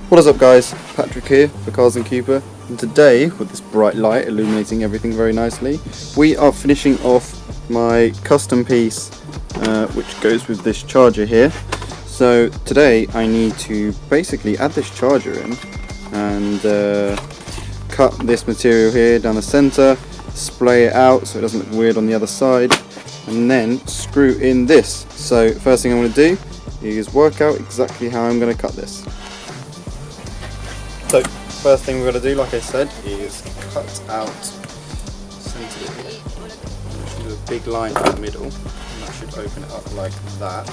What is up guys, Patrick here for Cars and Cooper, and today with this bright light illuminating everything very nicely, we are finishing off my custom piece which goes with this charger here. So today I need to basically add this charger in and cut this material here down the centre, splay it out so it doesn't look weird on the other side, and then screw in this. So first thing I'm going to do is work out exactly how I'm going to cut this. So first thing we're going to do, like I said, is cut out centre here. I'm just going to do a big line in the middle, and that should open it up like that.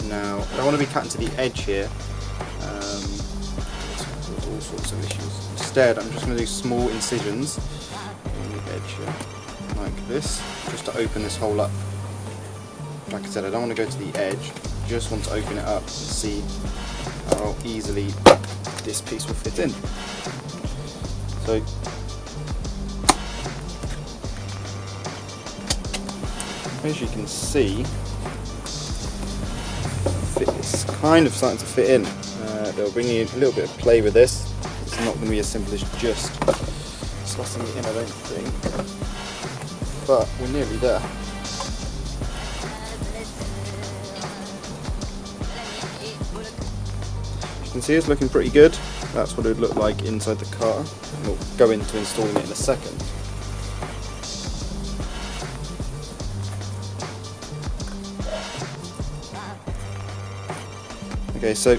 Now I don't want to be cutting to the edge here, all sorts of issues. Instead I'm just going to do small incisions on the edge here, like this, just to open this hole up. Like I said, I don't want to go to the edge, just want to open it up and see how easily this piece will fit in. So as you can see, it's kind of starting to fit in. They'll bring you a little bit of play with this. It's not going to be as simple as just slotting it in, I don't think, but we're nearly there. You can see it's looking pretty good. That's what it would look like inside the car, and we'll go into installing it in a second. Okay, so I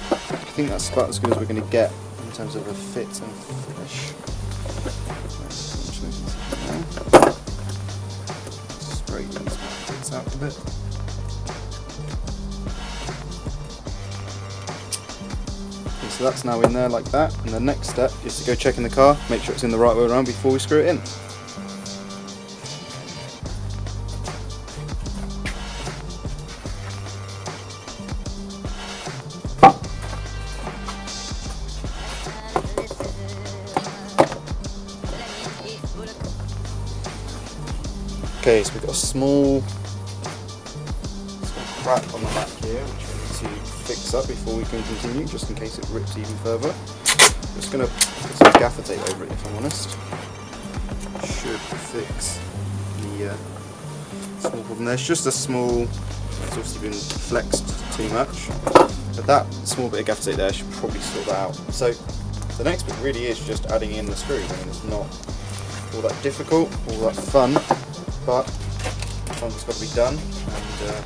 think that's about as good as we're going to get in terms of a fit and finish. Spray these bits out a bit. So that's now in there like that, and the next step is to go check in the car, make sure it's in the right way around before we screw it in. Okay, so we've got a small crack on the back here, which we need to fix up before we can continue, just in case it rips even further. I'm just going to put some gaffer tape over it, if I'm honest. Should fix the small problem there. It's just a small, it's obviously been flexed too much, but that small bit of gaffer tape there should probably sort that out. So the next bit really is just adding in the screws. I mean, it's not all that difficult, all that fun, but something's got to be done, and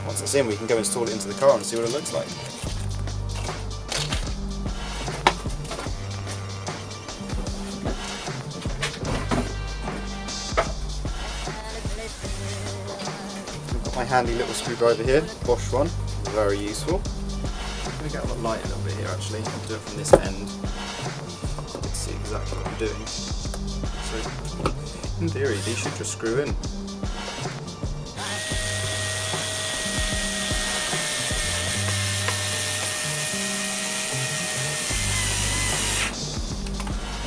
once it's in we can go install it into the car and see what it looks like. I've got my handy little screwdriver here, Bosch one, very useful. I'm going to get the light a little bit here actually, I'll do it from this end. You can see exactly what I'm doing. So, in theory, these should just screw in.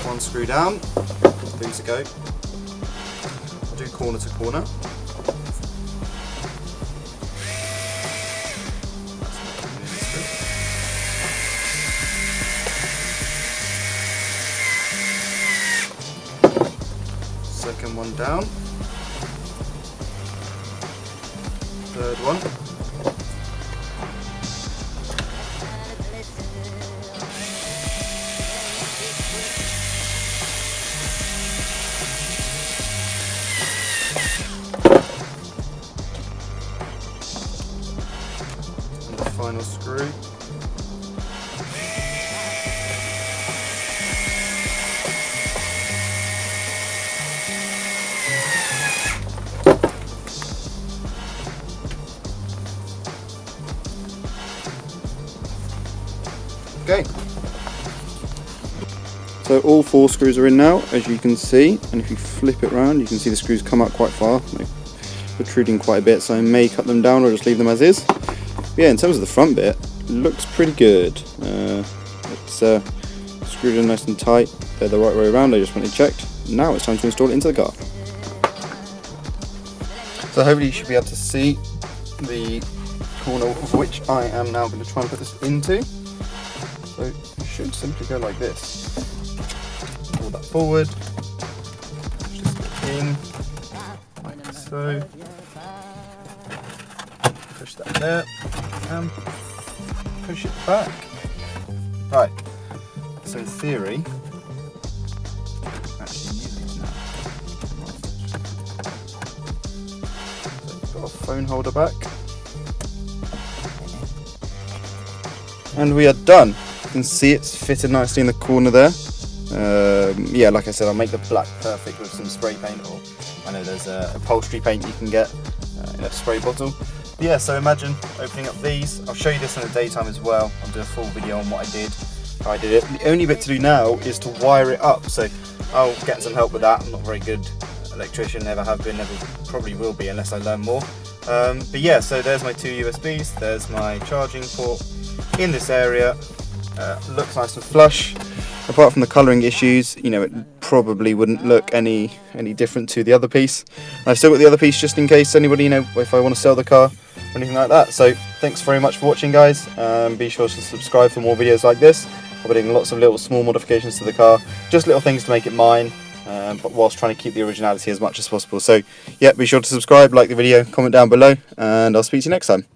One screw down, 3 to go. I'll do corner to corner. Second one down. Third one. And the final screw. Okay, so all 4 screws are in now, as you can see, and if you flip it around you can see the screws come up quite far, they're protruding quite a bit, so I may cut them down or just leave them as is. But yeah, in terms of the front bit, it looks pretty good. It's screwed in nice and tight, they're the right way around, I just went and checked. Now it's time to install it into the car. So hopefully you should be able to see the corner of which I am now going to try and put this into. So it should simply go like this. Pull that forward, just get in, like so. Push that there, and push it back. Right, so in theory, actually use these now. So we've got a phone holder back. And we are done. You can see it's fitted nicely in the corner there. Yeah, like I said, I'll make the black perfect with some spray paint, or I know there's a upholstery paint you can get in a spray bottle. But yeah, so imagine opening up these. I'll show you this in the daytime as well. I'll do a full video on what I did, how I did it. The only bit to do now is to wire it up, so I'll get some help with that. I'm not a very good electrician, never have been, never probably will be unless I learn more. But yeah, so there's my 2 USBs, there's my charging port in this area. Looks nice and flush. Apart from the colouring issues, you know, it probably wouldn't look any different to the other piece. I've still got the other piece just in case anybody, you know, if I want to sell the car or anything like that. So thanks very much for watching, guys. Be sure to subscribe for more videos like this. I'll be doing lots of little small modifications to the car, just little things to make it mine, but whilst trying to keep the originality as much as possible. So yeah, be sure to subscribe, like the video, comment down below, and I'll speak to you next time.